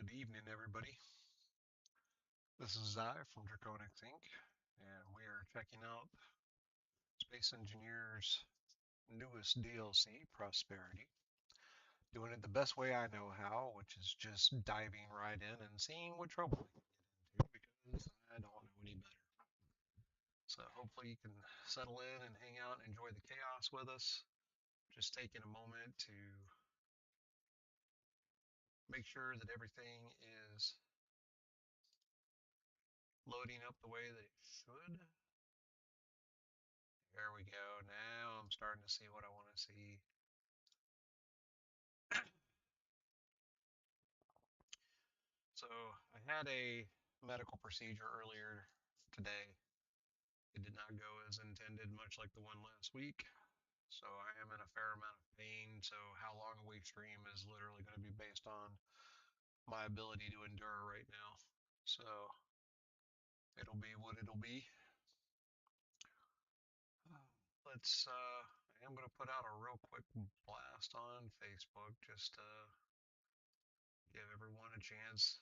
Good evening, everybody. This is Zai from Draconics Inc., and we are checking out Space Engineer's newest DLC, Prosperity. Doing it the best way I know how, which is just diving right in and seeing what trouble we can get into because I don't know any better. So hopefully you can settle in and hang out and enjoy the chaos with us. Just taking a moment to make sure that everything is loading up the way that it should. There we go. Now I'm starting to see what I want to see. So I had a medical procedure earlier today. It did not go as intended, much like the one last week. So I am in a fair amount of pain. So how long we stream is literally going to be based on my ability to endure right now. So it'll be what it'll be. I am going to put out a real quick blast on Facebook just to give everyone a chance.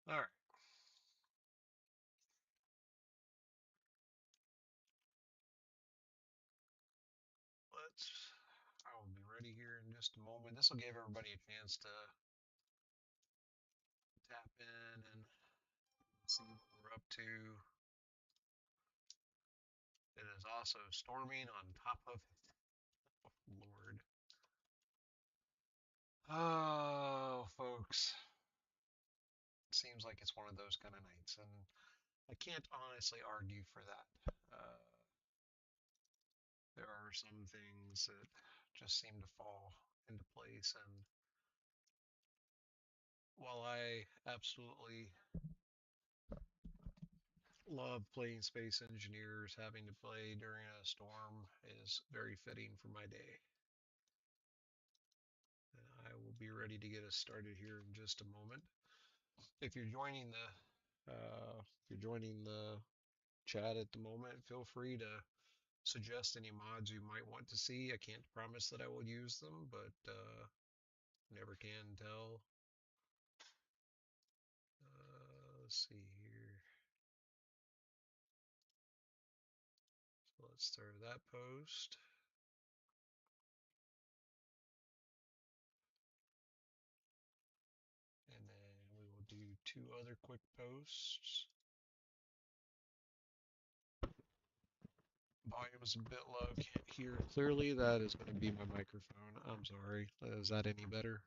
All right. I will be ready here in just a moment. This will give everybody a chance to tap in and see what we're up to. It is also storming on top of it. Oh, Lord. Oh, folks. It seems like it's one of those kind of nights, and I can't honestly argue for that. There are some things that just seem to fall into place, and while I absolutely love playing Space Engineers, having to play during a storm is very fitting for my day. And I will be ready to get us started here in just a moment. If you're joining the chat at the moment, feel free to suggest any mods you might want to see. I can't promise that I will use them, but never can tell. Let's see here. So let's throw that post. And then we will do two other quick posts. Volume is a bit low, can't hear clearly. That is going to be my microphone. I'm sorry. Is that any better?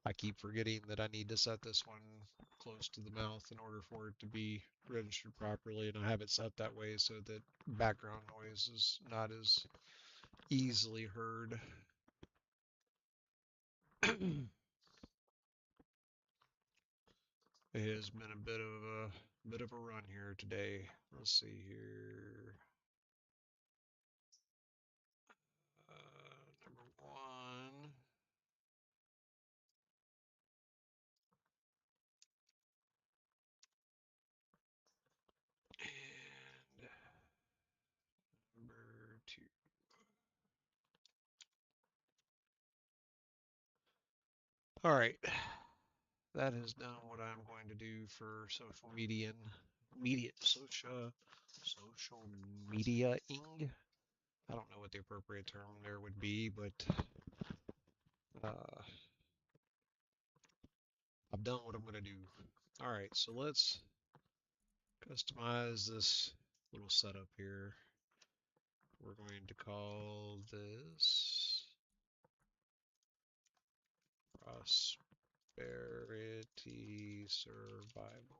I keep forgetting that I need to set this one close to the mouth in order for it to be registered properly, and I have it set that way so that background noise is not as easily heard. It has been a bit of a run here today. Let's see here. Number one. And number two. All right. That has done what I'm going to do for social media-ing. I don't know what the appropriate term there would be, but uh, I've done what I'm going to do. All right, so let's customize this little setup here. We're going to call this Prosperity Survival.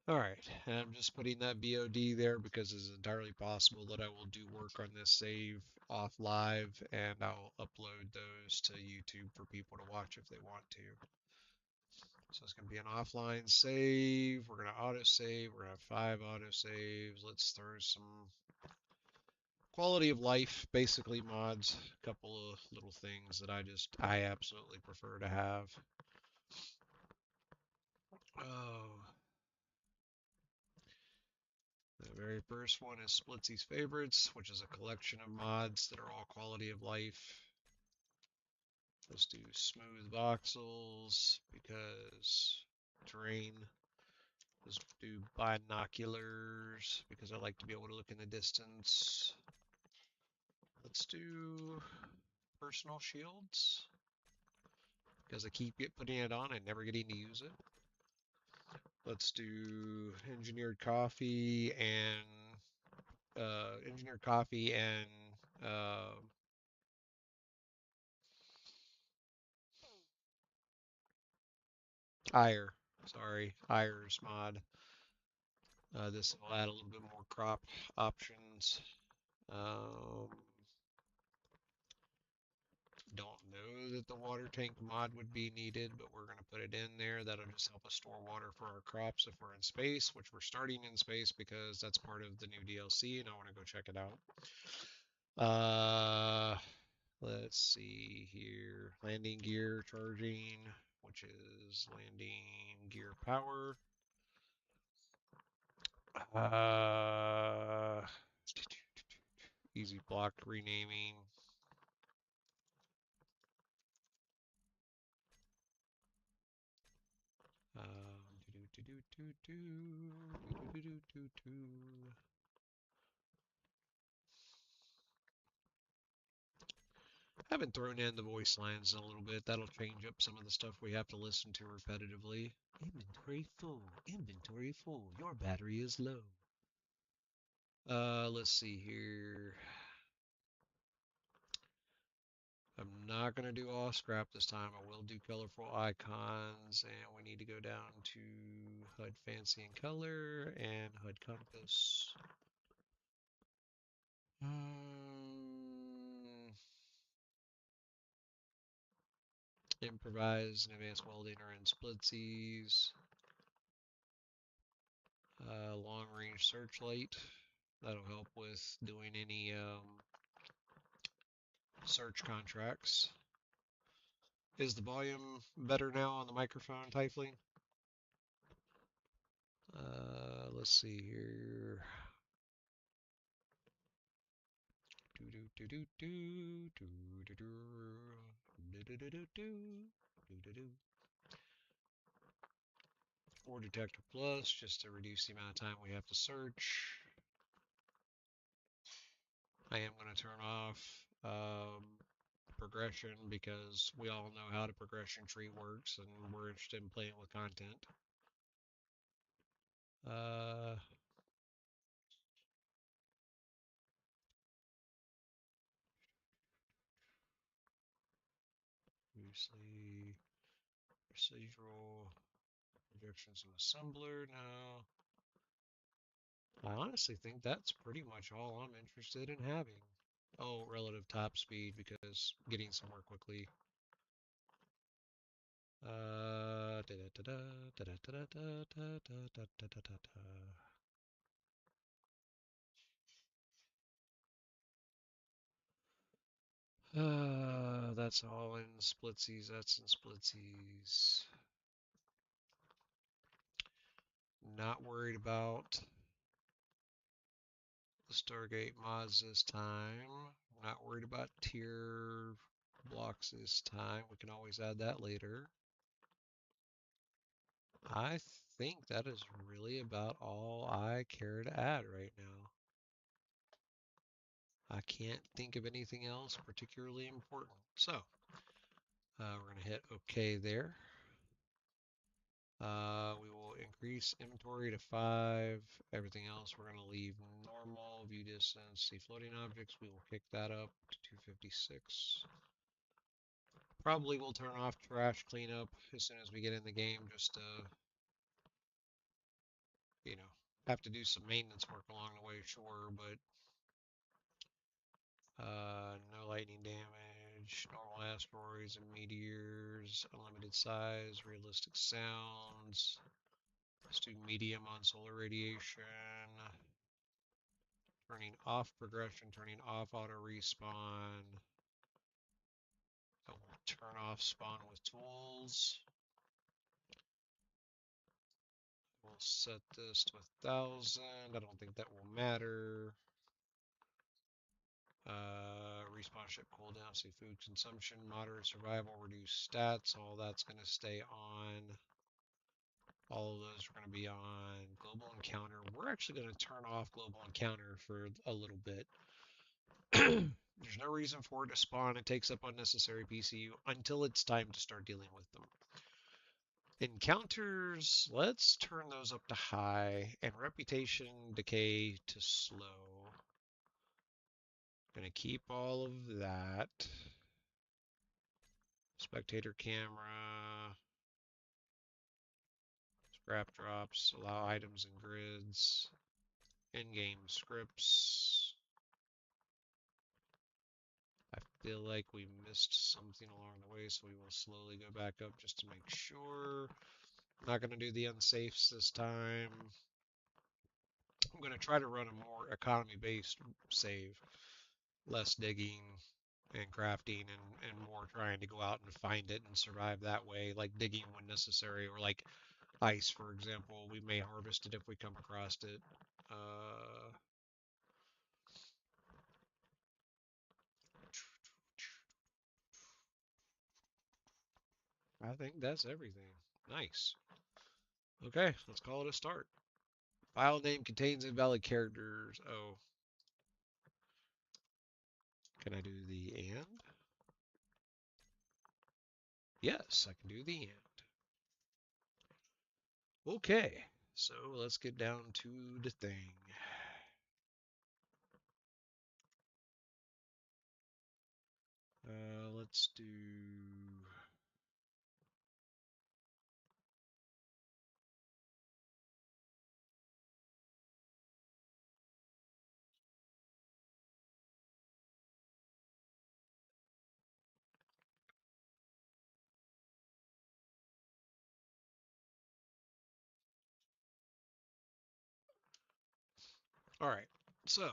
All right, and I'm just putting that BOD there because it's entirely possible that I will do work on this save off live and I'll upload those to YouTube for people to watch if they want to. So it's going to be an offline save. We're going to auto save. We're going to have 5 auto saves. Let's throw some quality of life, basically mods, a couple of little things that I absolutely prefer to have. Oh, the very first one is Splitsy's Favorites, which is a collection of mods that are all quality of life. Let's do smooth voxels because terrain. Let's do binoculars because I like to be able to look in the distance. Let's do personal shields because I keep putting it on and never getting to use it. Let's do engineered coffee and ire. Sorry, ire's mod. This will add a little bit more crop options. Don't know that the water tank mod would be needed, but we're going to put it in there. That'll just help us store water for our crops if we're in space, which we're starting in space because that's part of the new DLC and I want to go check it out. Let's see here. Landing gear charging, which is landing gear power. Easy block renaming. Haven't thrown in the voice lines in a little bit. That'll change up some of the stuff we have to listen to repetitively. Inventory full. Inventory full. Your battery is low. Let's see here. I'm not going to do all scrap this time. I will do colorful icons, and we need to go down to HUD Fancy and Color and HUD Compass. Improvise and Advanced Welding are in Splitsies. Long Range Searchlight. That'll help with doing any search contracts. Is the volume better now on the microphone, Typhling? Let's see here. Or Detector Plus, just to reduce the amount of time we have to search. I am going to turn off progression because we all know how the progression tree works and we're interested in playing with content. Obviously, procedural projections and assembler now. I honestly think that's pretty much all I'm interested in having. Oh, relative top speed because getting somewhere quickly. That's all in Splitsies. That's in Splitsies. Not worried about the Stargate mods this time. Not worried about tier blocks this time. We can always add that later. I think that is really about all I care to add right now. I can't think of anything else particularly important. So, we're going to hit OK there. We will increase inventory to 5. Everything else we're going to leave normal. View distance, see floating objects. We will kick that up to 256. Probably will turn off trash cleanup as soon as we get in the game just to, you know, have to do some maintenance work along the way, sure, but no lightning damage, normal asteroids and meteors, unlimited size, realistic sounds. Let's do medium on solar radiation. Turning off progression, turning off auto respawn. I will turn off spawn with tools. We'll set this to 1,000. I don't think that will matter. Respawn ship cooldown, see food consumption, moderate survival, reduce stats. All that's going to stay on. All of those are going to be on global encounter. We're actually going to turn off global encounter for a little bit. There's no reason for it to spawn. It takes up unnecessary PCU until it's time to start dealing with them. Encounters, let's turn those up to high, and reputation decay to slow. Gonna keep all of that. Spectator camera. Scrap drops, allow items and grids. In-game scripts. I feel like we missed something along the way, so we will slowly go back up just to make sure. I'm not going to do the unsafes this time. I'm going to try to run a more economy-based save. Less digging and crafting and more trying to go out and find it and survive that way, like digging when necessary, or like ice, for example. We may harvest it if we come across it. I think that's everything. Nice. Okay, let's call it a start. File name contains invalid characters. Oh. Can I do the and? Yes, I can do the and. Okay, so let's get down to the thing. Let's do... All right, so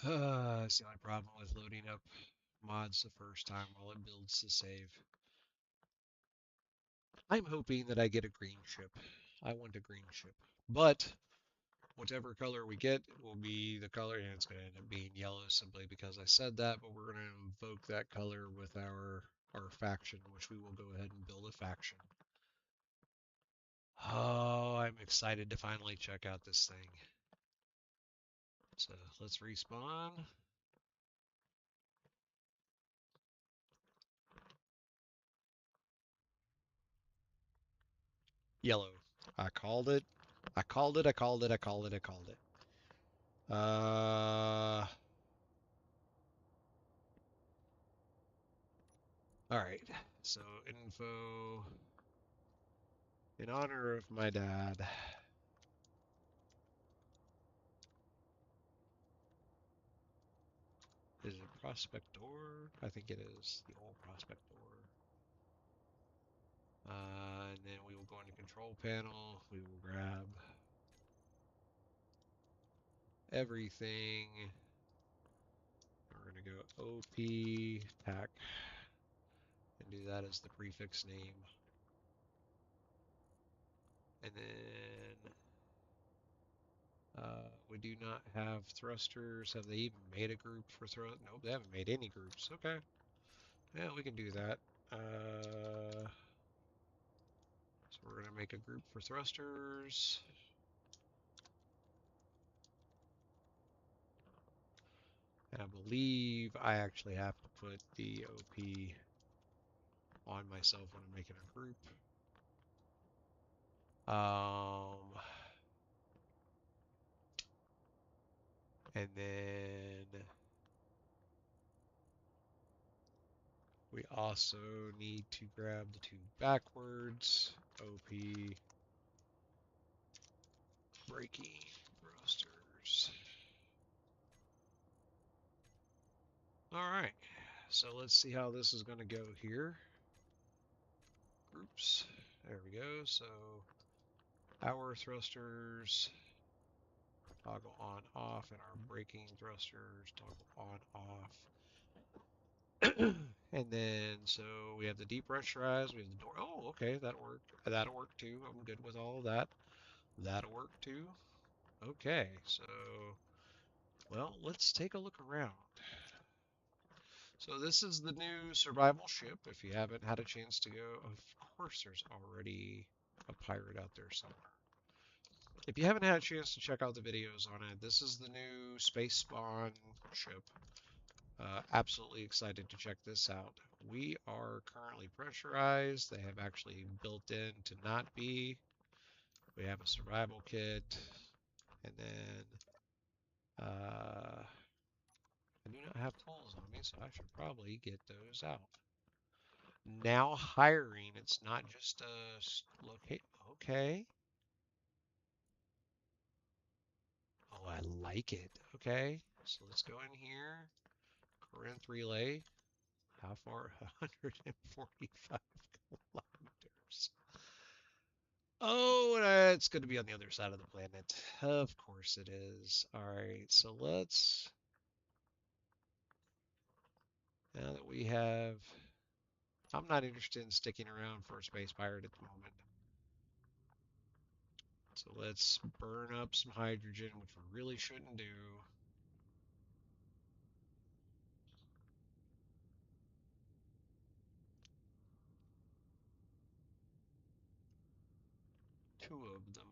that's the only problem with loading up mods the first time while it builds the save. I'm hoping that I get a green ship. I want a green ship, but whatever color we get will be the color, and it's going to end up being yellow simply because I said that, but we're going to invoke that color with our faction, which we will go ahead and build a faction. Oh, I'm excited to finally check out this thing. So let's respawn. Yellow. I called it. I called it. I called it. I called it. I called it. All right. So info in honor of my dad. Is it Prospector? I think it is the old Prospector. And then we will go into control panel. We will grab everything. We're going to go OP pack and do that as the prefix name. And then we do not have thrusters. Have they even made a group for thrust? Nope, they haven't made any groups. Okay. Yeah, we can do that. So we're going to make a group for thrusters. And I believe I actually have to put the OP on myself when I'm making a group. And then We also need to grab the two backwards. OP braking thrusters. All right, so let's see how this is going to go here. Groups. There we go. So our thrusters toggle on off and our braking thrusters toggle on off. And then so we have the depressurized, we have the door. Oh, okay, that worked. That'll work too. I'm good with all of that. That'll work too. Okay, so well, let's take a look around. So this is the new survival ship. If you haven't had a chance to go, of course there's already a pirate out there somewhere. If you haven't had a chance to check out the videos on it, this is the new Space Spawn ship. Absolutely excited to check this out. We are currently pressurized. They have actually built in to not be. We have a survival kit. And then I do not have tools on me, so I should probably get those out. Now hiring, it's not just a locate. Okay. Oh, I like it. Okay. So let's go in here. Corinth relay. How far? 145 kilometers. Oh, it's going to be on the other side of the planet. Of course it is. All right, so let's, now that we have, I'm not interested in sticking around for a space pirate at the moment. So let's burn up some hydrogen, which we really shouldn't do. Two of them.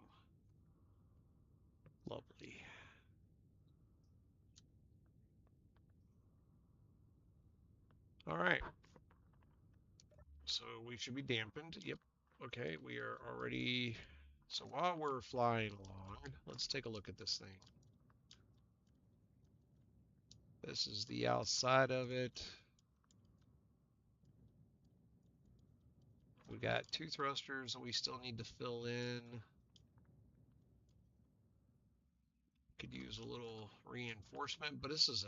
Lovely. All right. So we should be dampened. Yep. Okay, we are already. So while we're flying along, let's take a look at this thing. This is the outside of it. We got two thrusters that we still need to fill in. Could use a little reinforcement, but this is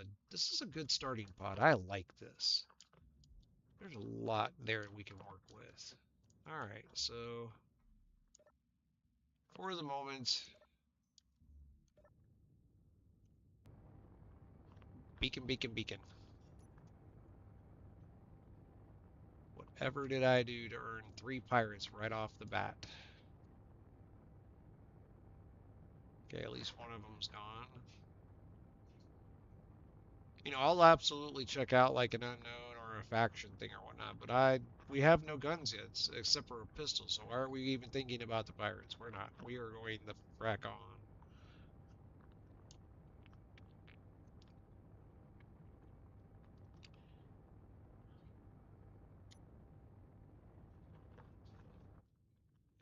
a good starting pot. I like this. There's a lot there we can work with. All right, so for the moment, beacon, beacon, beacon. Whatever did I do to earn 3 pirates right off the bat? Okay, at least one of them's gone. You know, I'll absolutely check out like an unknown or a faction thing or whatnot, but we have no guns yet, except for a pistol, so why are we even thinking about the pirates? We're not. We are going the frack on.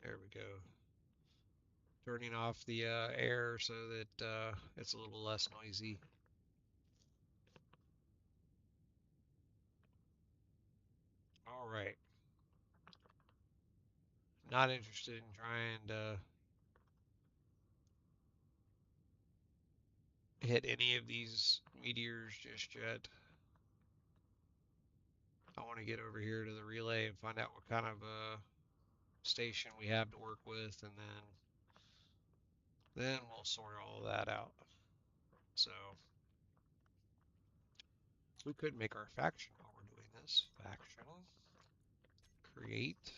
There we go. Turning off the air so that it's a little less noisy. All right. Not interested in trying to hit any of these meteors just yet. I want to get over here to the relay and find out what kind of station we have to work with, and then we'll sort all that out. So we could make our faction while we're doing this. Faction, create.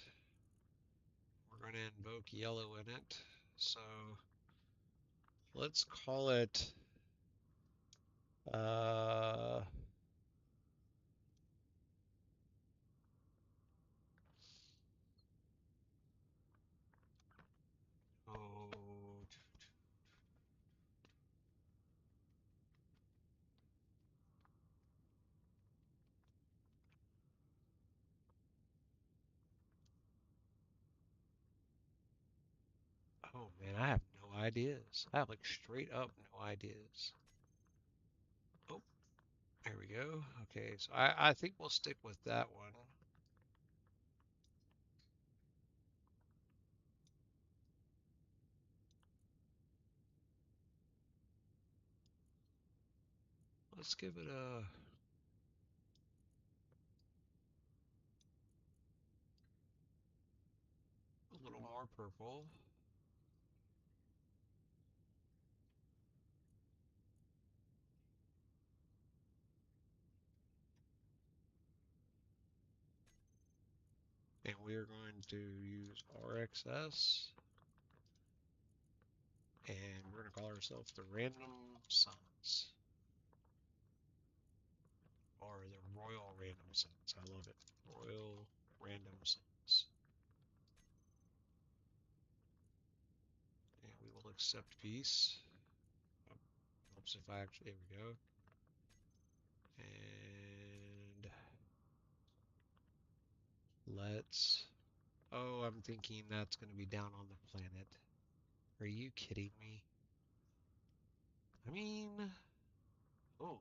We're going to invoke yellow in it. So let's call it uh, oh, oh man, I have no ideas. I have like straight up no ideas. Oh, There we go. Okay, so I think we'll stick with that one. Let's give it a little more purple. And we are going to use RXS. And we're going to call ourselves the Random Sons. Or the Royal Random Sons. I love it. Royal Random Sons. And we will accept peace. Helps if I actually, there we go. And let's, oh, I'm thinking that's going to be down on the planet. Are you kidding me? I mean, oh,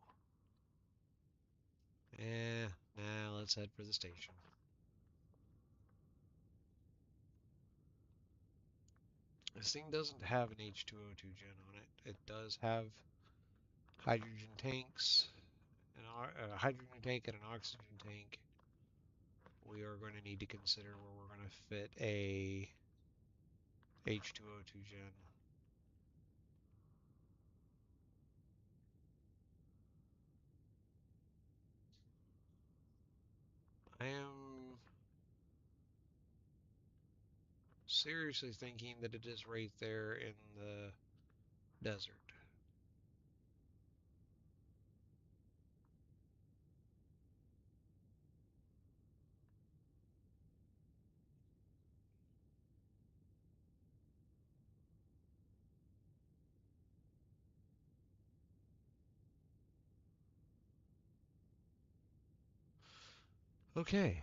nah, let's head for the station. This thing doesn't have an H2O2 gen on it. It does have hydrogen tanks, a hydrogen tank and an oxygen tank. We are going to need to consider where we're going to fit a H2O2 gen. I am seriously thinking that it is right there in the desert. Okay,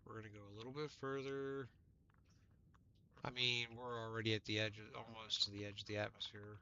we're going to go a little bit further. I mean, we're already at the edge, almost to the edge of the atmosphere.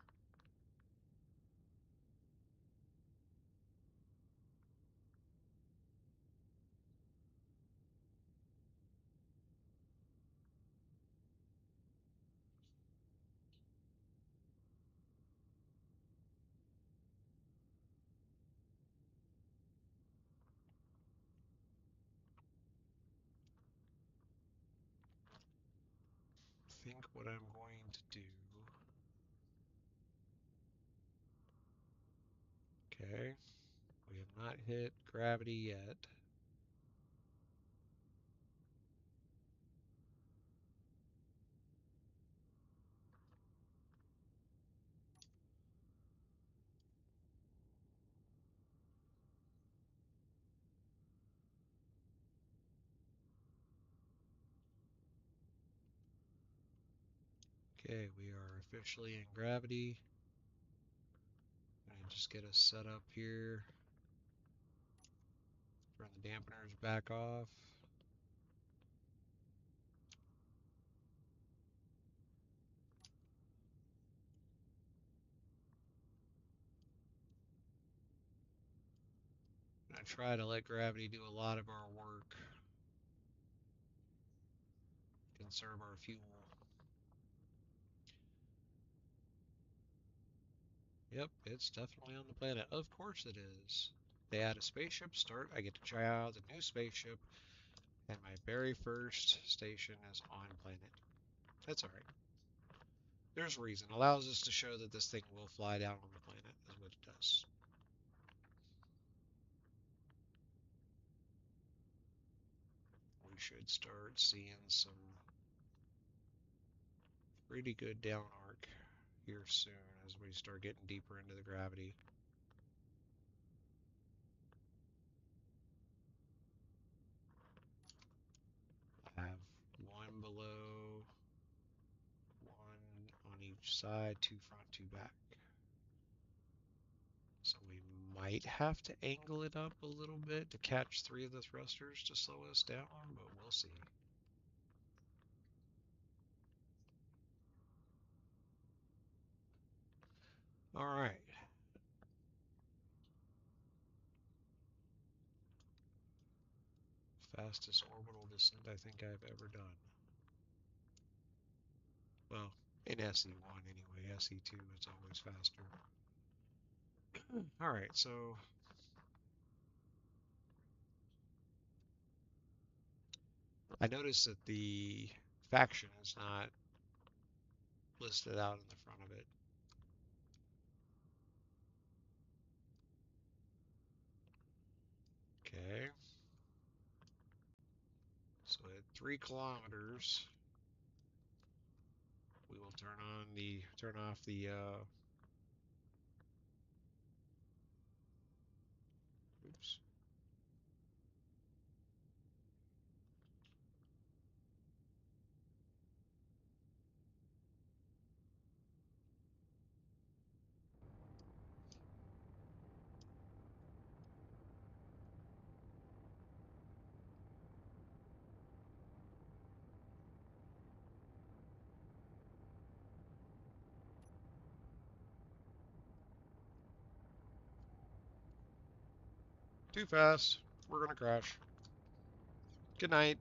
I think what I'm going to do. Okay, we have not hit gravity yet. Okay, we are officially in gravity. I'm gonna just get us set up here. Turn the dampeners back off. I'm gonna try to let gravity do a lot of our work. Conserve our fuel. Yep, it's definitely on the planet. Of course it is. They add a spaceship start. I get to try out the new spaceship, and my very first station is on planet. That's alright. There's a reason. Allows us to show that this thing will fly down on the planet, is what it does. We should start seeing some pretty good down arc here soon as we start getting deeper into the gravity. I have one below, one on each side, two front, two back. So we might have to angle it up a little bit to catch three of the thrusters to slow us down, but we'll see. All right. fastest orbital descent I think I've ever done. Well, in SE1 anyway. SE2 it's always faster. All right, so I noticed that the faction is not listed out in the front of it. Okay. So at 3 kilometers, we will turn off the oops. Too fast. We're gonna crash. Good night.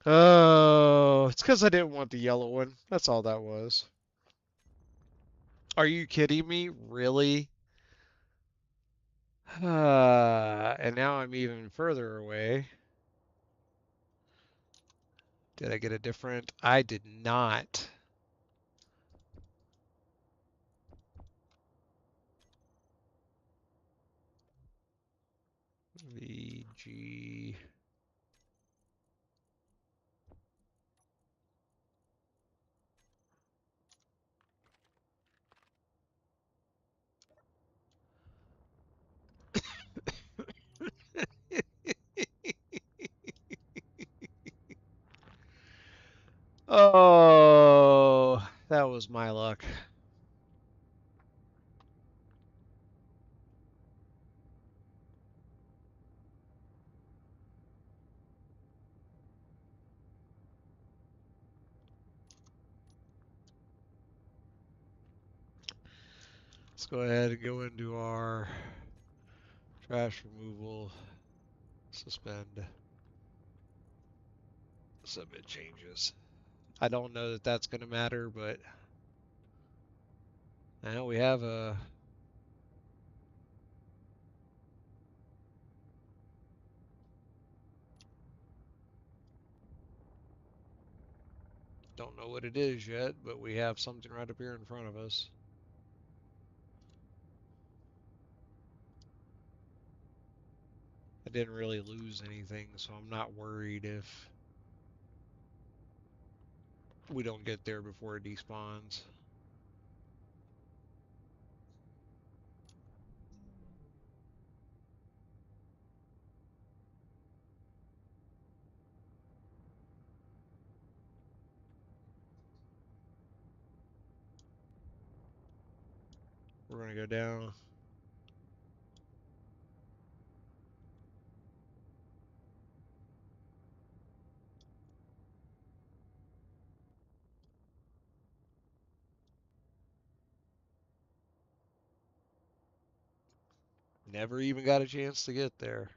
Oh, it's because I didn't want the yellow one. That's all that was. Are you kidding me? Really? And now I'm even further away. Did I get a different? I did not. VG. Oh, that was my luck. Let's go ahead and go into our trash removal, suspend, submit changes. I don't know that that's going to matter, but now we have a don't know what it is yet, but we have something right up here in front of us. I didn't really lose anything, so I'm not worried if we don't get there before it despawns. We're going to go down. Never even got a chance to get there.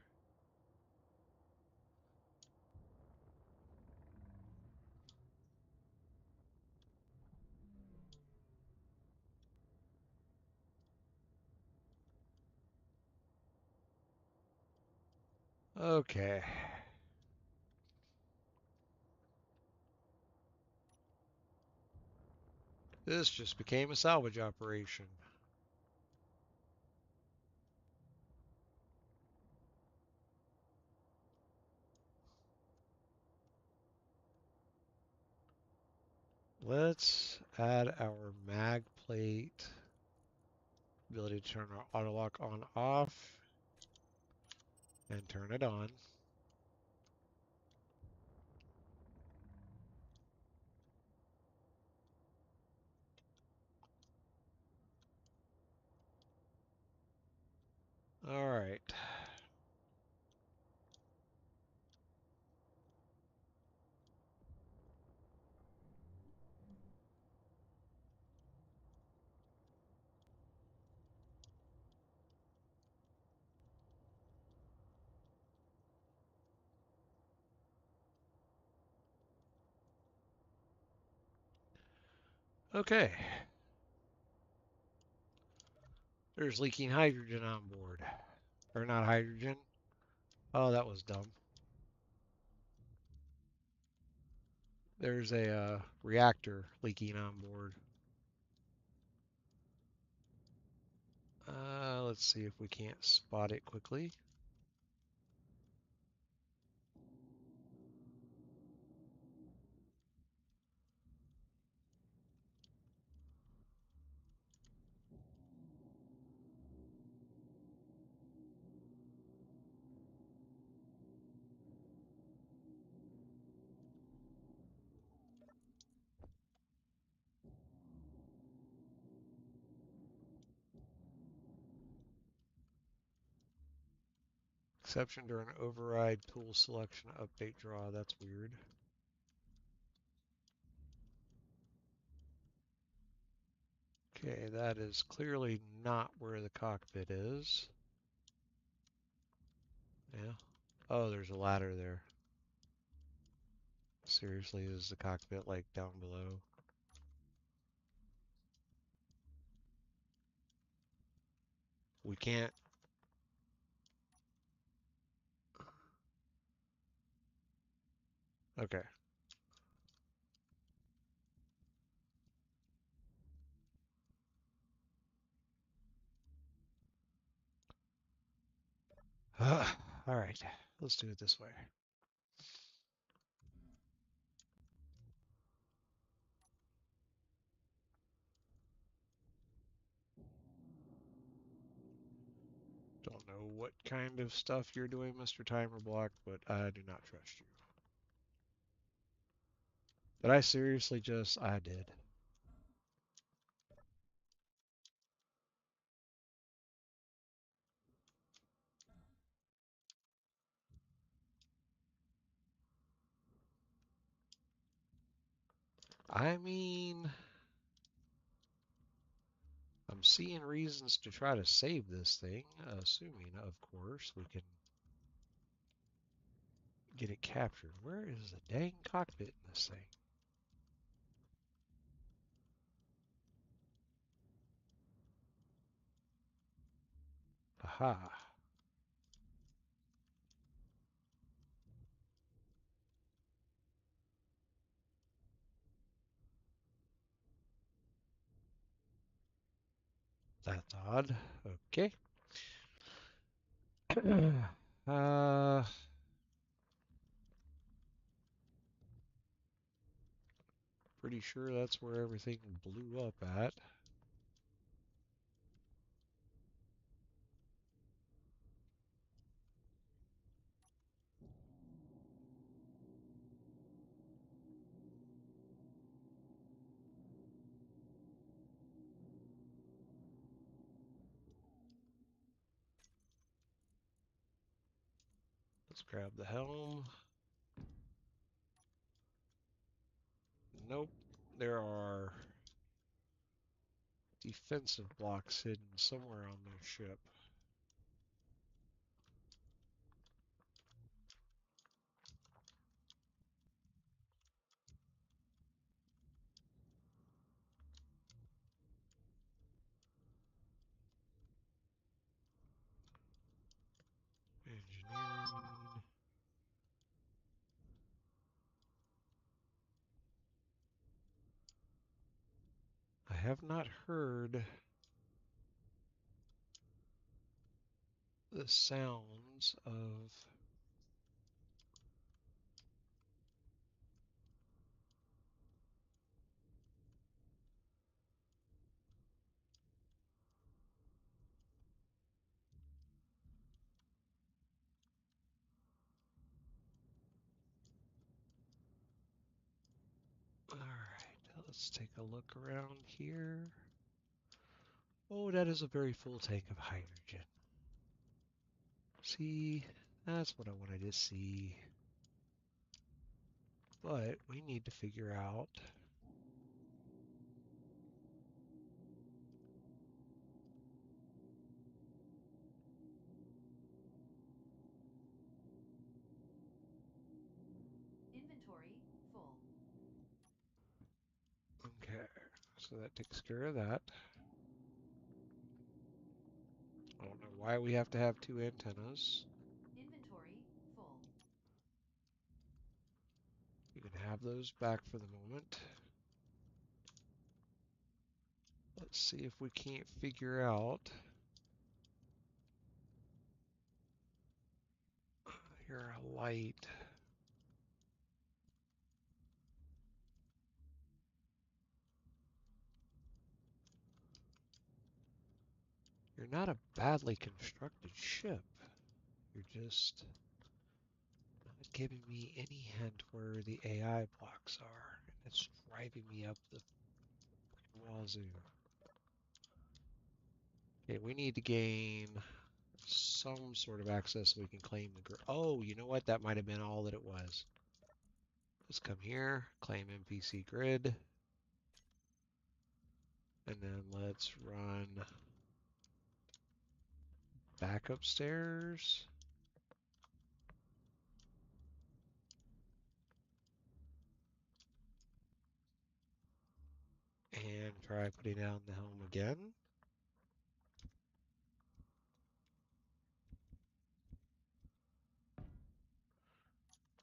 Okay. This just became a salvage operation. Let's add our mag plate ability to turn our auto lock on off and turn it on. All right. Okay. There's leaking hydrogen on board. Or not hydrogen. Oh, that was dumb. There's a reactor leaking on board. Let's see if we can't spot it quickly. Exception during override tool selection update draw. That's weird. Okay, that is clearly not where the cockpit is. Yeah. Oh, there's a ladder there. Seriously, is the cockpit like down below? We can't. Okay. All right. Let's do it this way. Don't know what kind of stuff you're doing, Mr. Timer Block, but I do not trust you. But I seriously I did. I mean, I'm seeing reasons to try to save this thing, assuming, of course, we can get it captured. Where is the dang cockpit in this thing? Aha. That's odd. Okay. uh, Pretty sure that's where everything blew up at. Let's grab the helm. Nope. There are defensive blocks hidden somewhere on this ship. Engineering. I have not heard the sounds of Alright, let's take a look around here. Oh, that is a very full tank of hydrogen. See, that's what I wanted to see. But we need to figure out Inventory full. okay, so that takes care of that. I don't know why we have to have two antennas. Inventory full. You can have those back for the moment. Let's see if we can't figure out here a light. You're not a badly constructed ship. You're just not giving me any hint where the AI blocks are. And it's driving me up the wazoo. Okay, we need to gain some sort of access so we can claim the grid. Oh, you know what? That might have been all that it was. Let's come here, claim NPC grid, and then let's run back upstairs. And try putting down the helm again.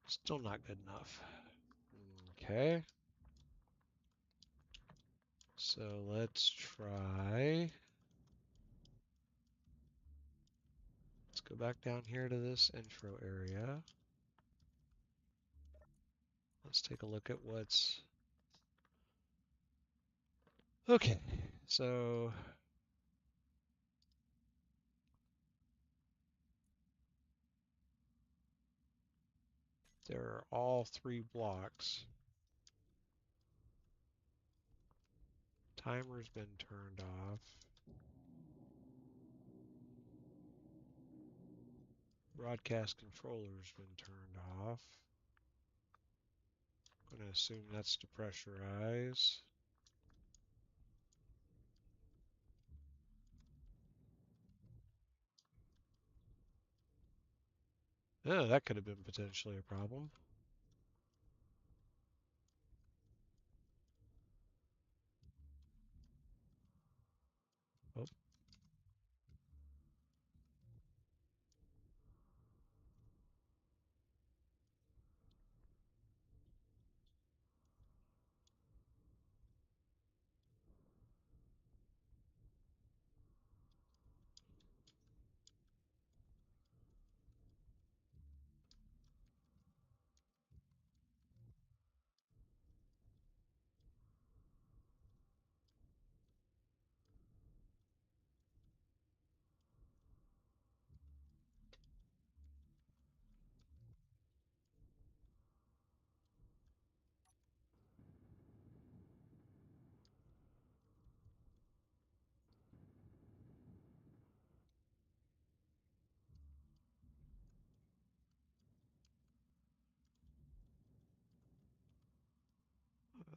Still not good enough. Okay. So let's try. Let's go back down here to this intro area. Let's take a look at what's. Okay. So there are all three blocks. Timer's been turned off. Broadcast controller's been turned off. I'm going to assume that's to pressurize. Oh, that could have been potentially a problem. Oh,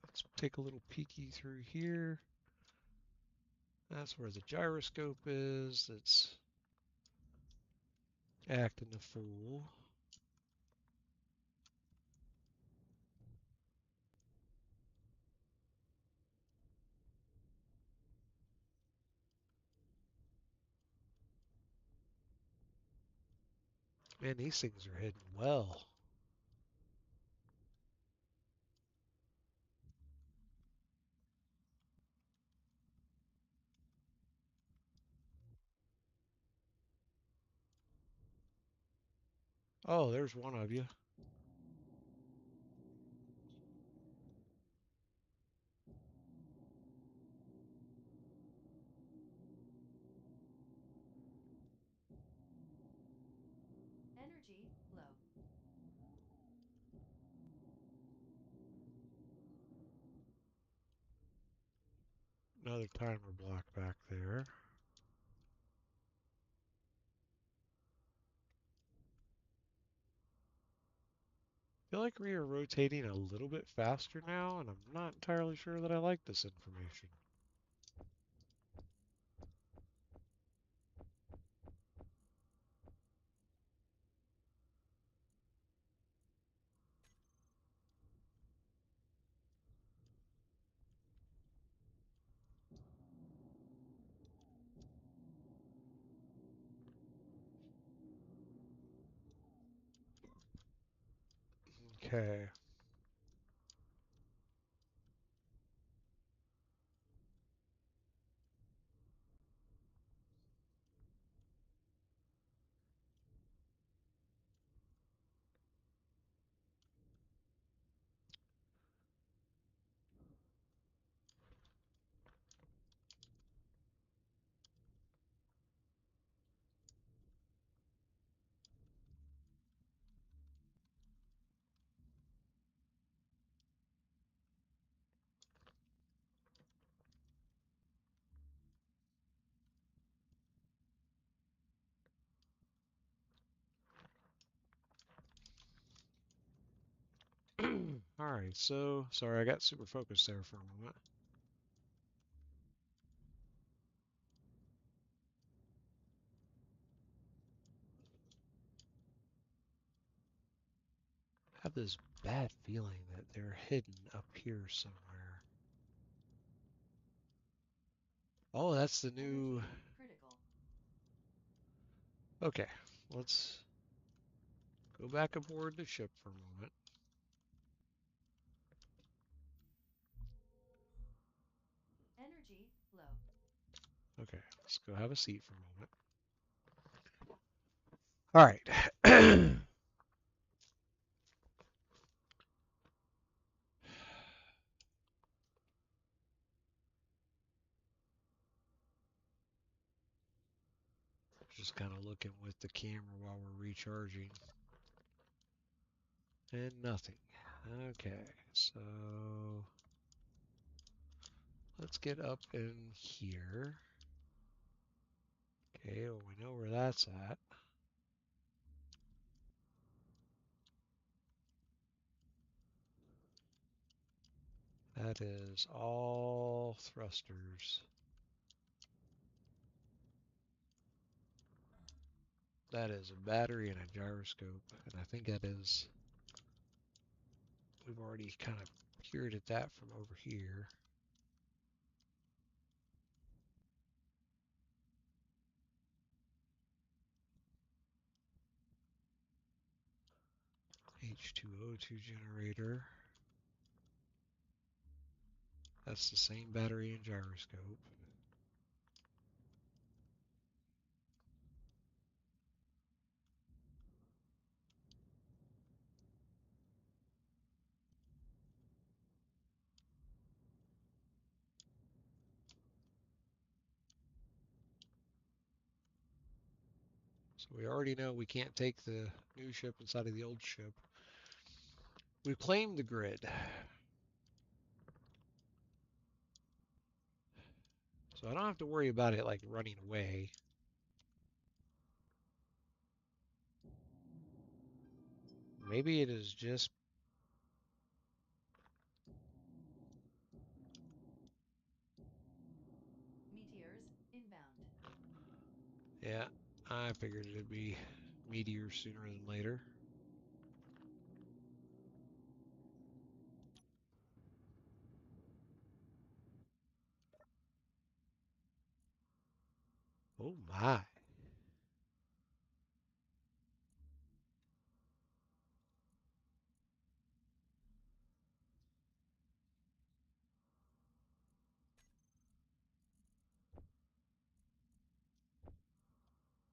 let's take a little peeky through here. That's where the gyroscope is. It's acting a fool. Man, these things are hidden well. Oh, there's one of you. Energy low. Another timer block back there. feel like we are rotating a little bit faster now, and I'm not entirely sure that I like this information. Okay. Alright, so sorry I got super focused there for a moment. I have this bad feeling that they're hidden up here somewhere. Oh, that's the new. Energy critical. Okay, let's go back aboard the ship for a moment. Energy low. Okay, let's go have a seat for a moment. Alright. Just kind of looking with the camera while we're recharging. And nothing. Okay, so let's get up in here. Okay, well, we know where that's at. That is all thrusters. That is a battery and a gyroscope, and I think that is, we've already kind of peered at that from over here. H2O2 generator. That's the same battery and gyroscope. So we already know we can't take the new ship inside of the old ship. We claimed the grid. So I don't have to worry about it like running away. Maybe it is just, Meteors inbound. yeah, I figured it'd be meteors sooner than later. Oh my.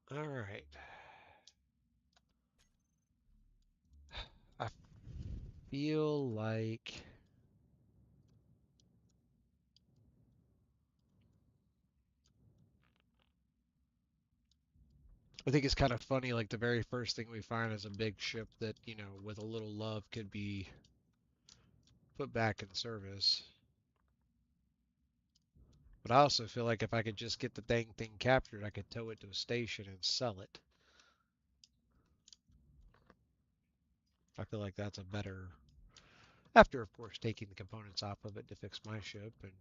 All right. I feel like I think it's kind of funny, like the very first thing we find is a big ship that, you know, with a little love could be put back in service. But I also feel like if I could just get the dang thing captured, I could tow it to a station and sell it. I feel like that's a better, after of course taking the components off of it to fix my ship and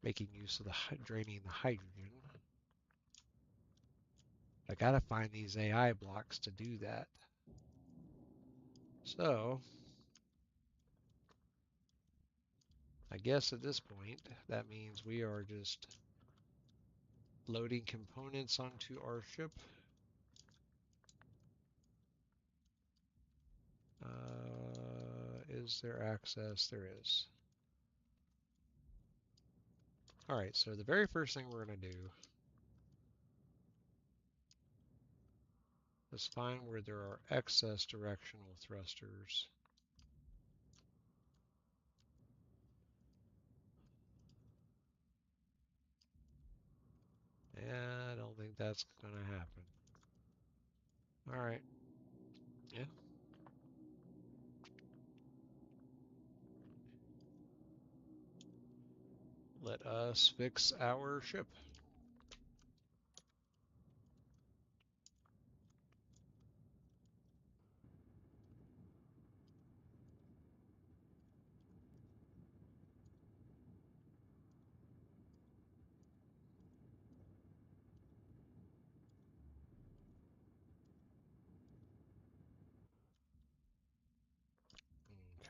making use of the draining the hydrogen. I gotta find these AI blocks to do that. So I guess at this point that means we are just loading components onto our ship. Is there access? There is. Alright, so the very first thing we're going to do is find where there are excess directional thrusters. Yeah, I don't think that's going to happen. Alright, yeah. Let us fix our ship.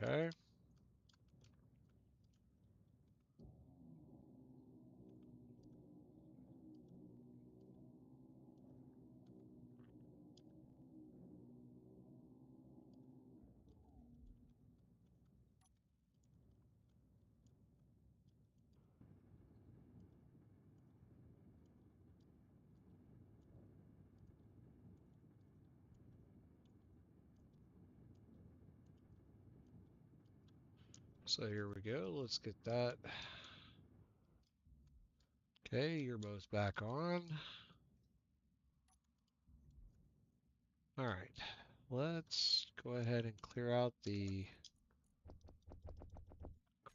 Okay. So here we go. Let's get that. Okay, you're both back on. Alright, let's go ahead and clear out the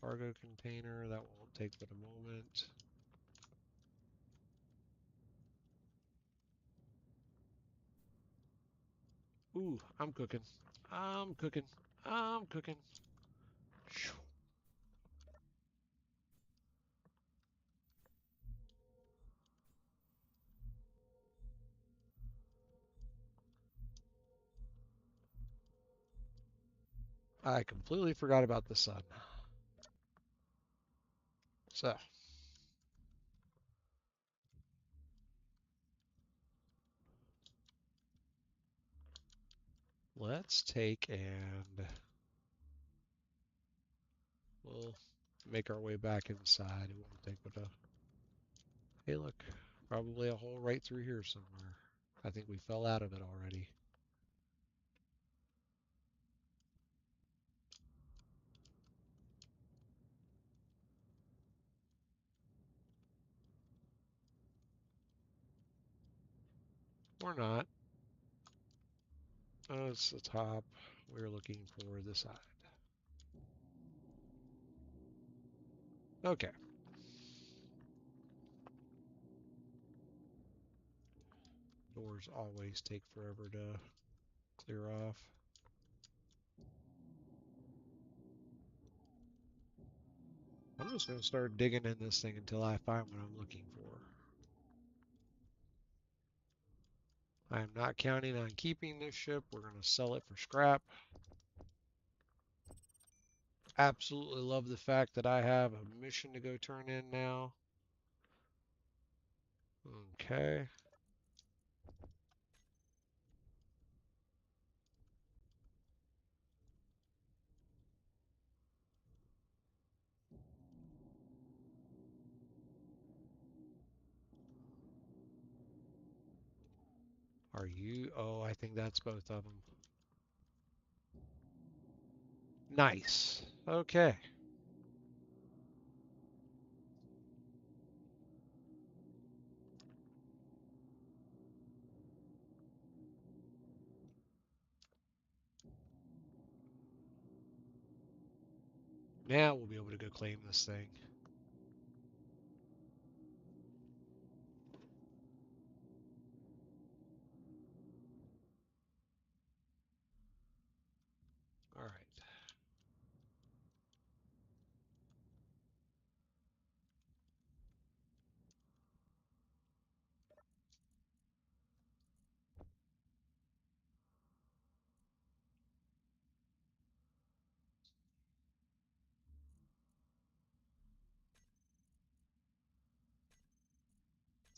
cargo container. That won't take but a moment. Ooh, I'm cooking. I'm cooking. I'm cooking. I completely forgot about the sun. So, let's take and we'll make our way back inside. It won't take but a... Hey, look, probably a hole right through here somewhere. I think we fell out of it already. Or not. Oh, it's the top. We're looking for the side. Okay. Doors always take forever to clear off. I'm just going to start digging in this thing until I find what I'm looking for. I am not counting on keeping this ship. We're going to sell it for scrap. Absolutely love the fact that I have a mission to go turn in now. Okay. Are you? Oh, I think that's both of them. Nice. Okay. Now we'll be able to go claim this thing.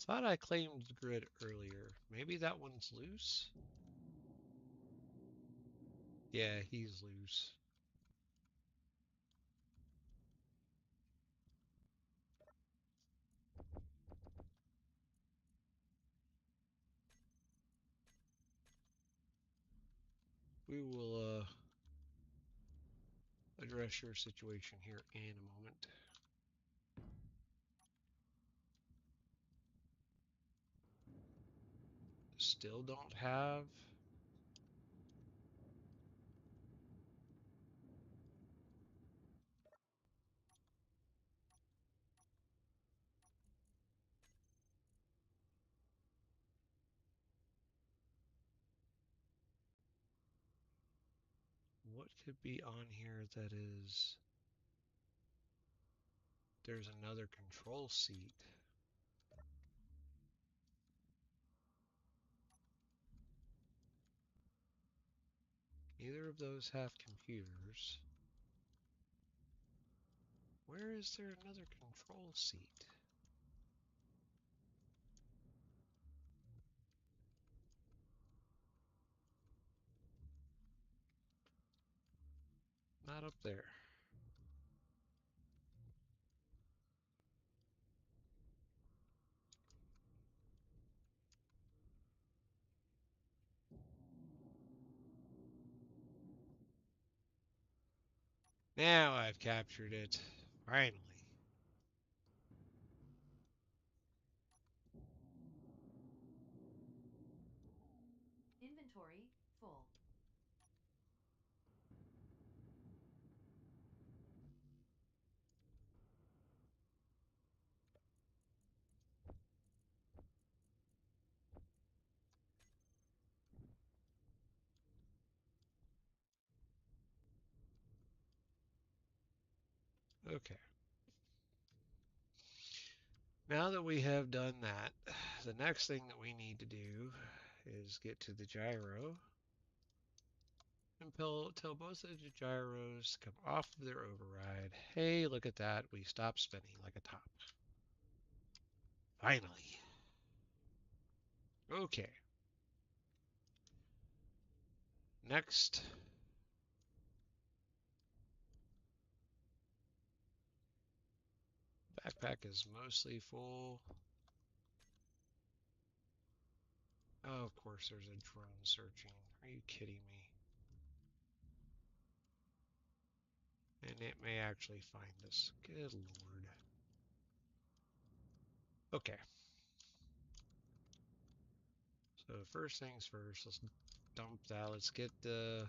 Thought I claimed the grid earlier. Maybe that one's loose? Yeah, he's loose. We will address your situation here in a moment. Still don't have. What could be on here that is. There's another control seat. Neither of those have computers. Where is there another control seat? Not up there. Now I've captured it. Finally. Inventory full. Okay. Now that we have done that, the next thing that we need to do is get to the gyro and tell both of the gyros to come off of their override. Hey, look at that. We stopped spinning like a top. Finally. Okay. Next. Backpack is mostly full. Oh, of course, there's a drone searching. Are you kidding me? And it may actually find us. Good lord. Okay. So first things first, let's dump that. Let's get the...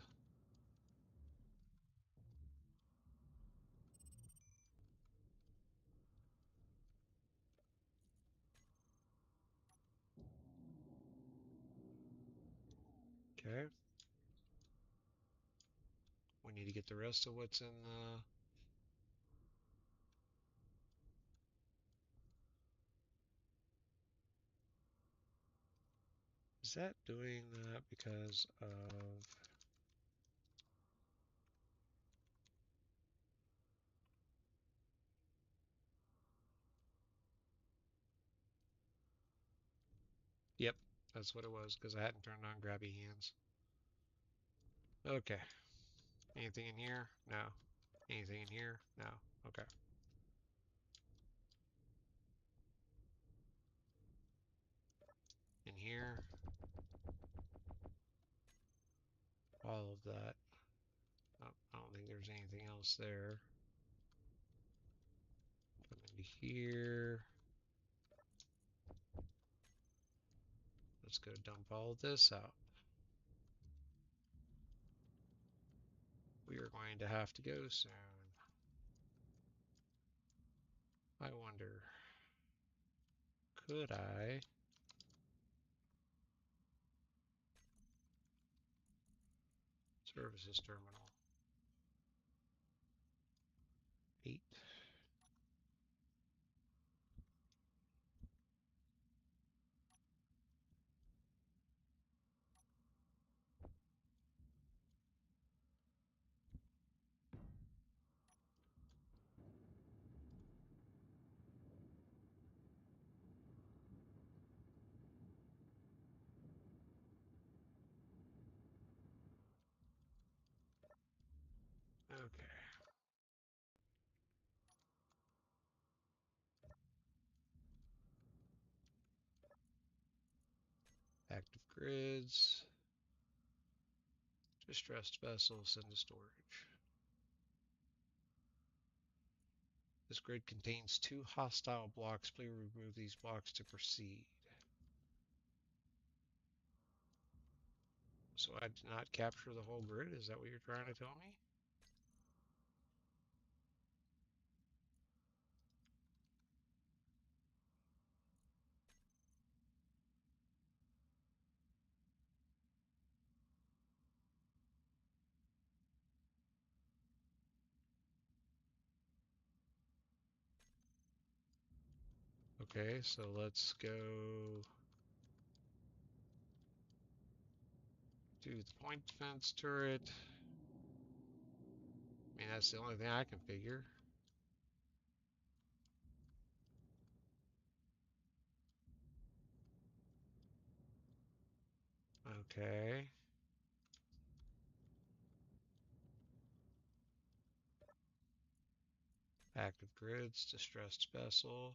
Okay. We need to get the rest of what's in the... Is that doing that because of... Yep, that's what it was, because I hadn't turned on grabby hands. Okay. Anything in here? No. Anything in here? No. Okay. In here? All of that. Oh, I don't think there's anything else there. Come into here. Let's go dump all of this out. We are going to have to go soon. I wonder, could I? Services terminal. 8. Okay. Active grids. Distressed vessels, send to storage. This grid contains 2 hostile blocks. Please remove these blocks to proceed. So I did not capture the whole grid? Is that what you're trying to tell me? Okay, so let's go do the point defense turret. I mean, that's the only thing I can figure. Okay. Active grids, distressed vessel.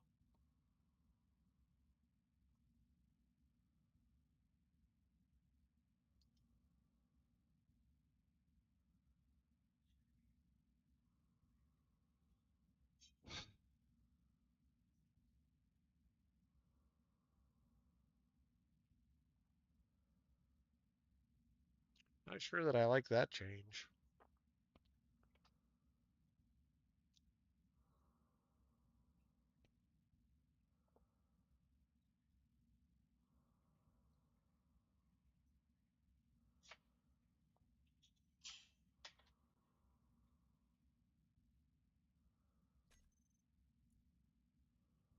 Not sure that I like that change.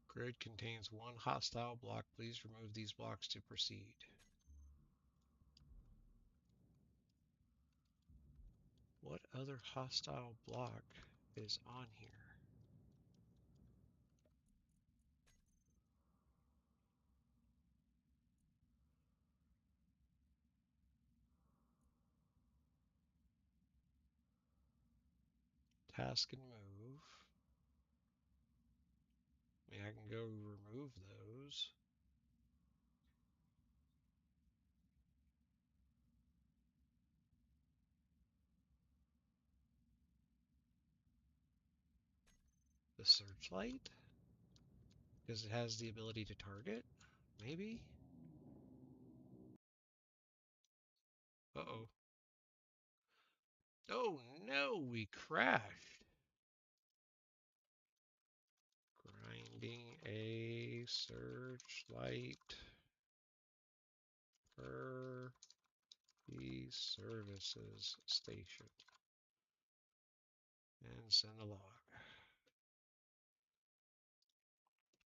Grid contains 1 hostile block. Please remove these blocks to proceed. What other hostile block is on here? Task and move. I mean, I can go remove those. The searchlight? Because it has the ability to target? Maybe? Uh-oh. Oh no, we crashed. Grinding a searchlight per the services station. And send the log.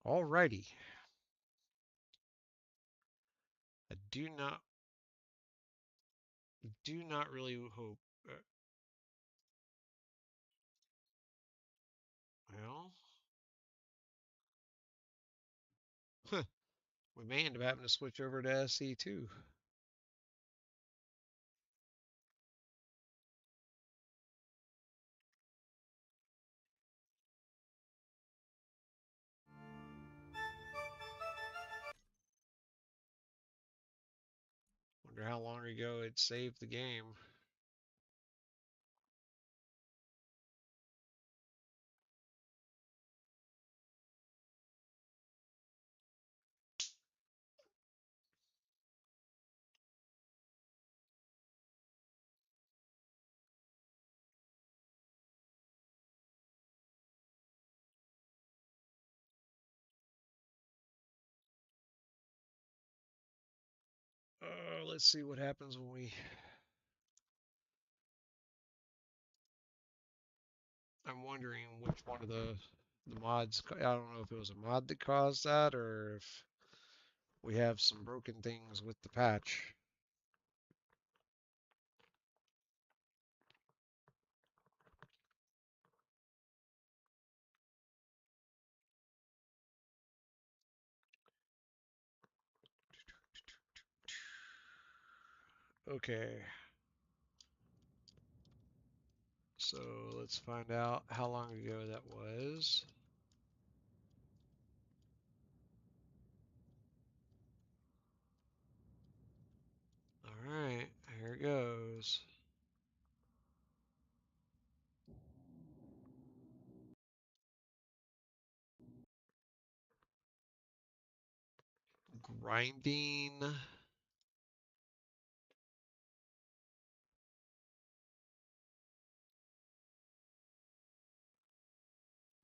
Alrighty. I do not really hope. Well, we may end up having to switch over to SC2. Wonder how long ago it saved the game. Let's see what happens when we. I'm wondering which one of the mods. I don't know if it was a mod that caused that or if we have some broken things with the patch. Okay. So let's find out how long ago that was. All right, here it goes. Grinding.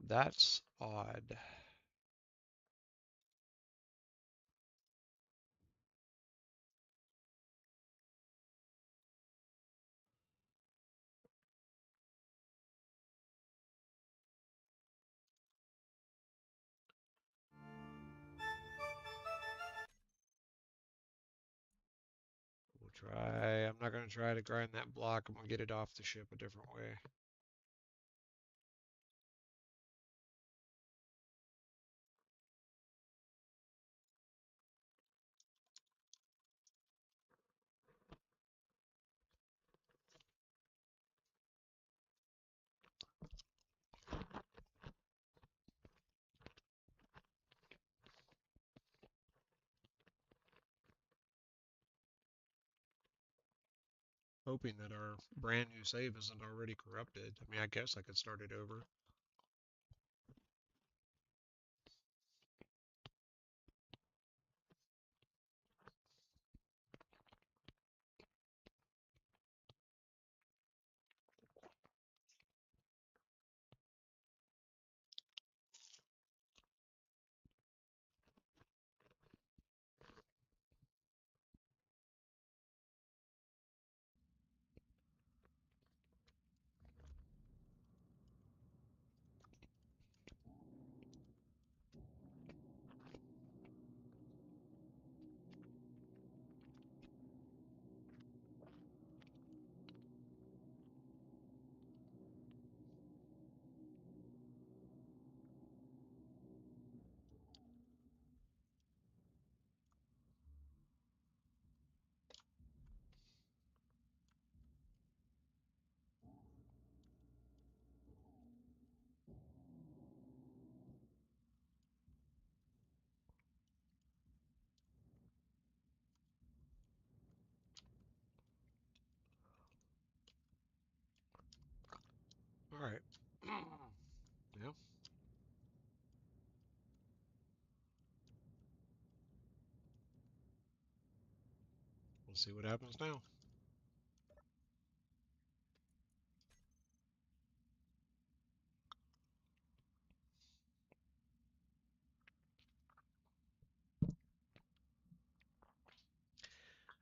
That's odd. We'll try. I'm not going to try to grind that block. I'm going to get it off the ship a different way. Hoping that our brand new save isn't already corrupted. I mean, I guess I could start it over. All right. Yeah. We'll see what happens now.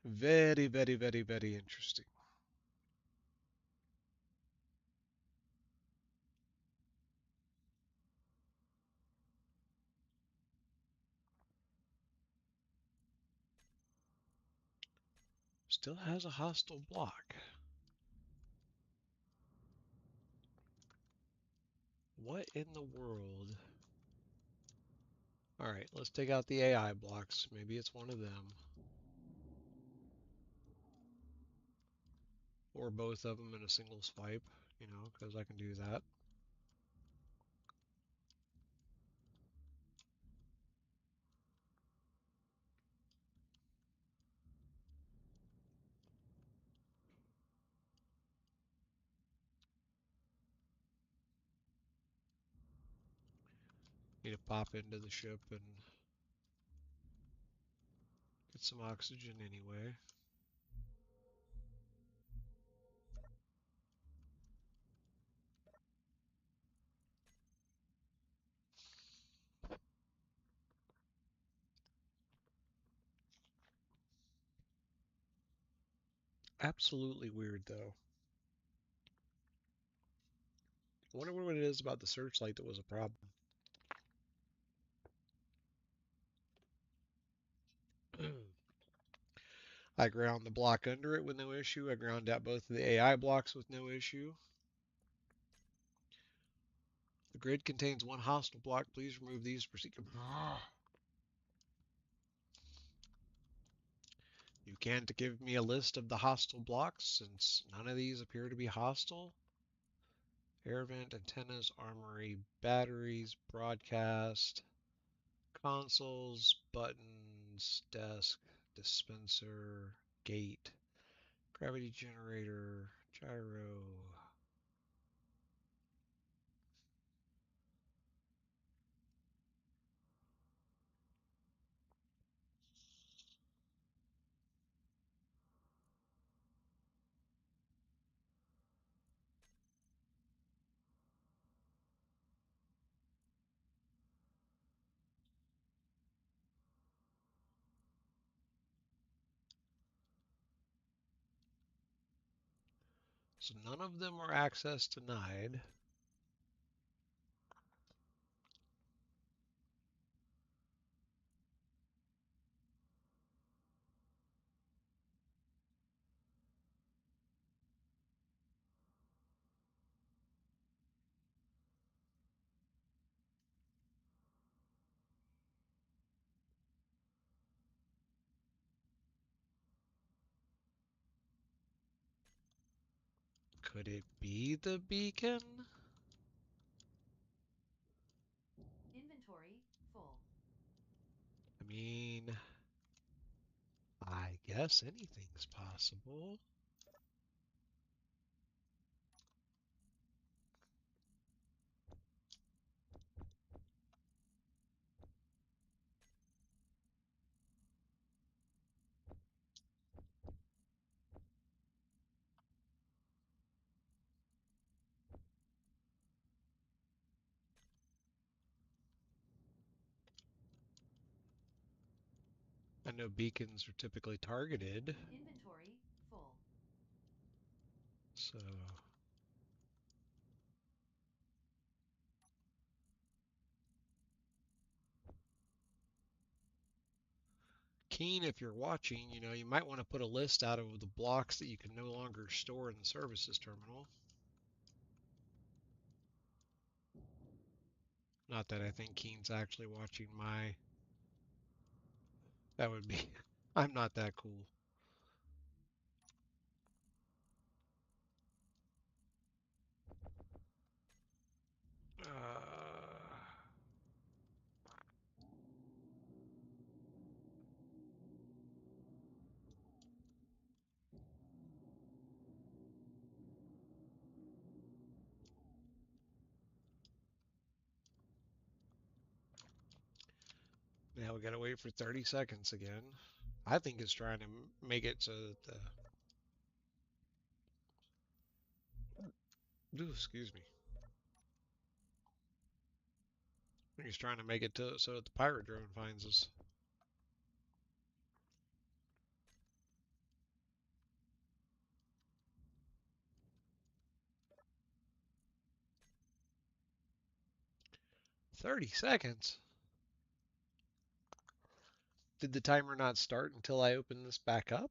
Very, very, very, very interesting. Still has a hostile block. What in the world? All right, let's take out the AI blocks. Maybe it's one of them. Or both of them in a single swipe, you know, because I can do that. Need to pop into the ship and get some oxygen anyway. Absolutely weird, though. I wonder what it is about the searchlight that was a problem. I ground the block under it with no issue. I ground out both of the AI blocks with no issue. The grid contains one hostile block. Please remove these. Proceed. You can't give me a list of the hostile blocks since none of these appear to be hostile. Air vent, antennas, armory, batteries, broadcast, consoles, buttons, desk, dispenser, gate, gravity generator, gyro. So none of them are access denied. Could it be the beacon? Inventory full. I mean, I guess anything's possible. I know beacons are typically targeted, Inventory full. so Keen, if you're watching, you might want to put a list out of the blocks that you can no longer store in the services terminal. Not that I think Keen's actually watching my. That would be. I'm not that cool. Now we gotta wait for 30 seconds again. I think it's trying to make it so that the. Ooh, excuse me. I think he's trying to make it so that the pirate drone finds us. $30. Did the timer not start until I open this back up?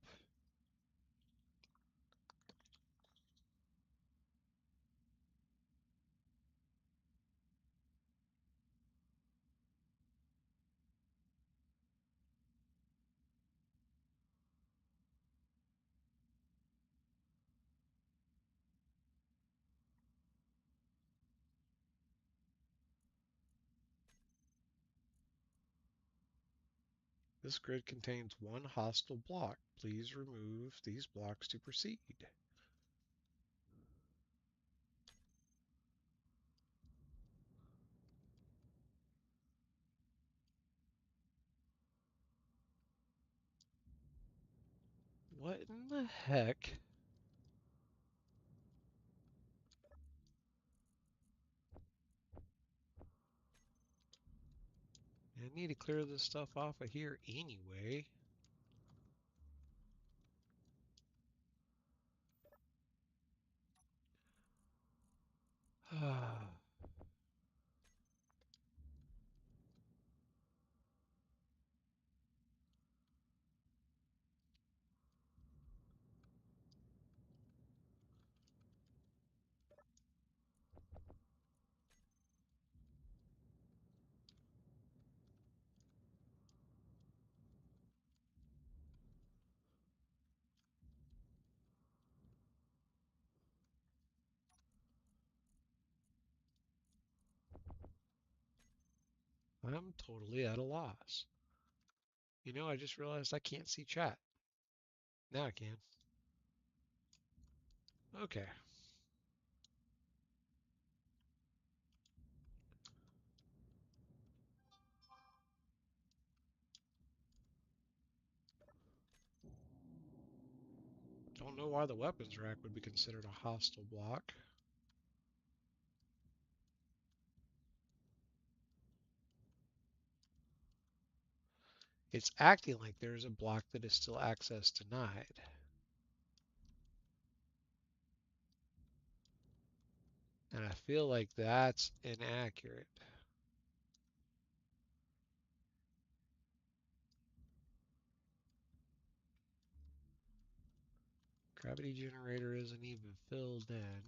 This grid contains one hostile block. Please remove these blocks to proceed. What in the heck? I need to clear this stuff off of here anyway. I'm totally at a loss. You know, I just realized I can't see chat. Now I can. Okay. Don't know why the weapons rack would be considered a hostile block. It's acting like there's a block that is still access denied. And I feel like that's inaccurate. Gravity generator isn't even filled in.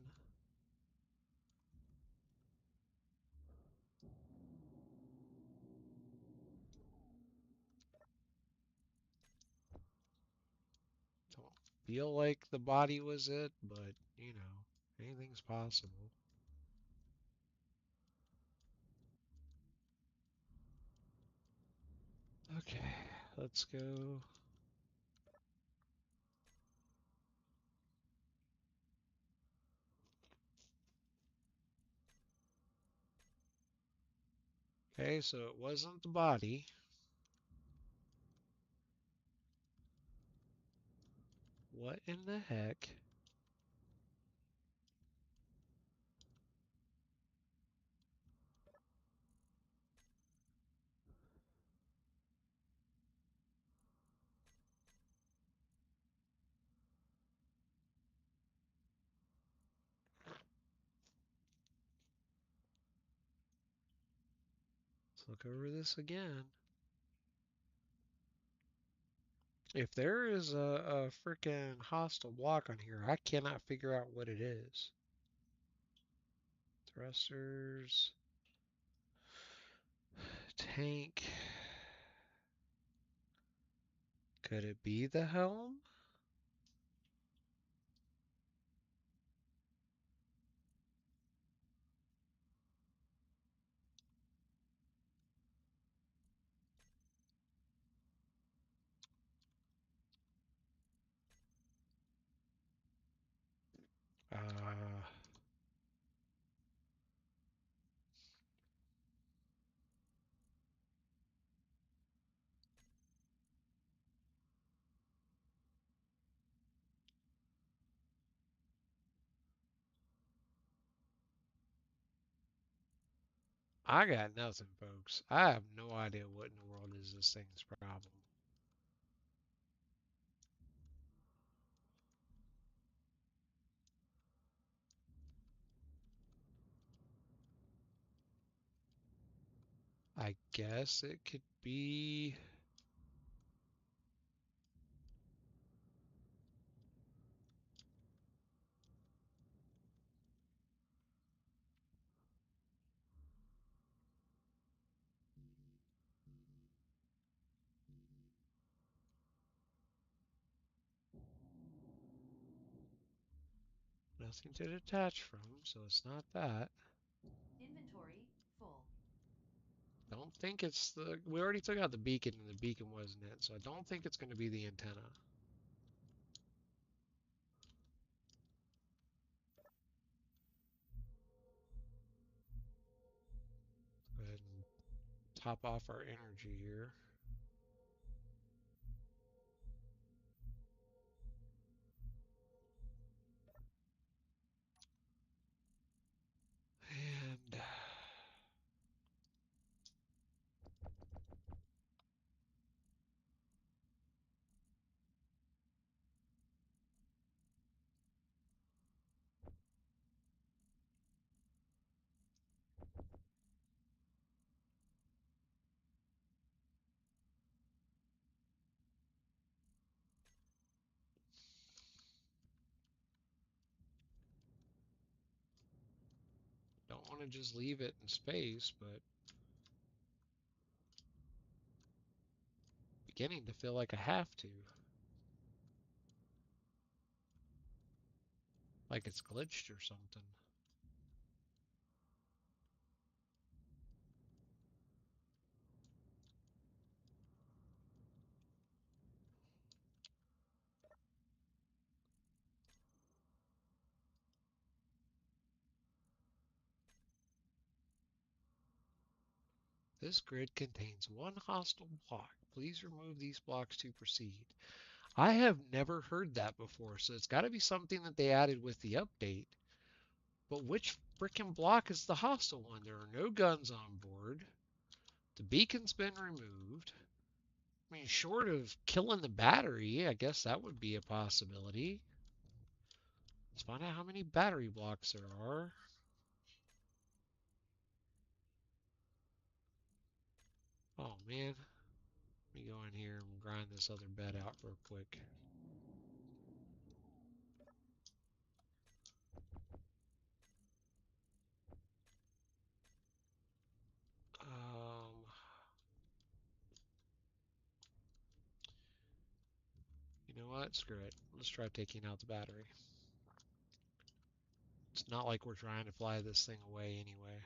Don't feel like the body was it, but you know, anything's possible. Okay, let's go. Okay, so it wasn't the body. What in the heck? Let's look over this again. If there is a freaking hostile block on here, I cannot figure out what it is. Thrusters, tank. Could it be the helm? Uh, I got nothing, folks. I have no idea what in the world is this thing's problem. I guess it could be. Nothing to detach from, so it's not that. Inventory full. Don't think it's the. We already took out the beacon, and the beacon wasn't it, so I don't think it's going to be the antenna. Go ahead and top off our energy here. And don't want to just leave it in space, but beginning to feel like I have to. Like it's glitched or something. This grid contains one hostile block. Please remove these blocks to proceed. I have never heard that before, so it's got to be something that they added with the update. But which frickin' block is the hostile one? There are no guns on board. The beacon's been removed. I mean, short of killing the battery, I guess that would be a possibility. Let's find out how many battery blocks there are. Oh man, let me go in here and grind this other bed out real quick. You know what? Screw it. Let's try taking out the battery. It's not like we're trying to fly this thing away anyway.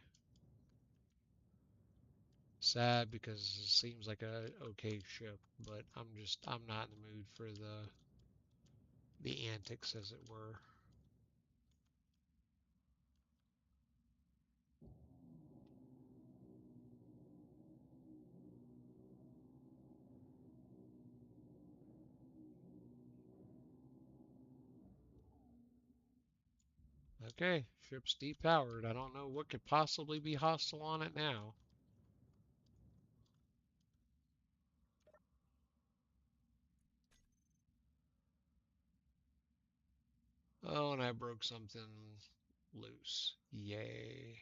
Sad because it seems like a okay ship, but I'm not in the mood for the antics, as it were. Okay, ship's depowered. I don't know what could possibly be hostile on it now. Oh, and I broke something loose. Yay.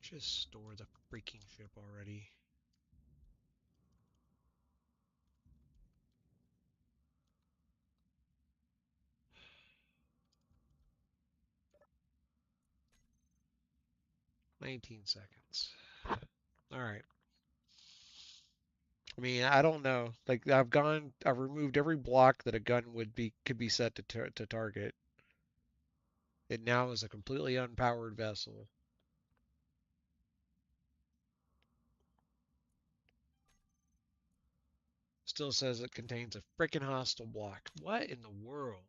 Just store the freaking ship already. "19 seconds. All right. I mean, I don't know. Like I've removed every block that a gun could be set to target. It now is a completely unpowered vessel. Still says it contains a freaking hostile block. What in the world?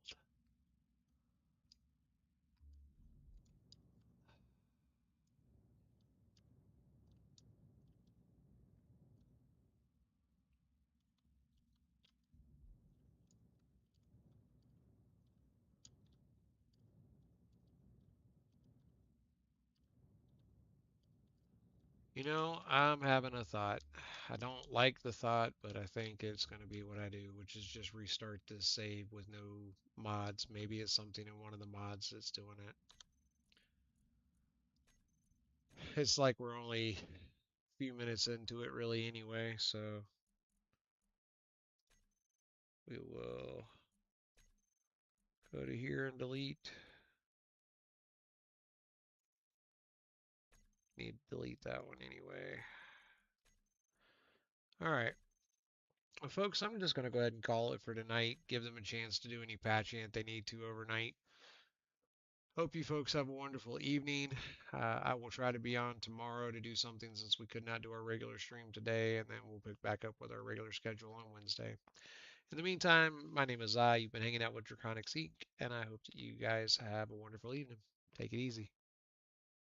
You know, I'm having a thought. I don't like the thought, but I think it's going to be what I do, which is just restart this save with no mods. Maybe it's something in one of the mods that's doing it. It's like we're only a few minutes into it really anyway, so we will go to here and delete. Need to delete that one anyway. All right. Well, folks, I'm just going to go ahead and call it for tonight. Give them a chance to do any patching that they need to overnight. Hope you folks have a wonderful evening. I will try to be on tomorrow to do something since we could not do our regular stream today, and then we'll pick back up with our regular schedule on Wednesday. In the meantime, my name is Zai. You've been hanging out with Draconics Inc., and I hope that you guys have a wonderful evening. Take it easy.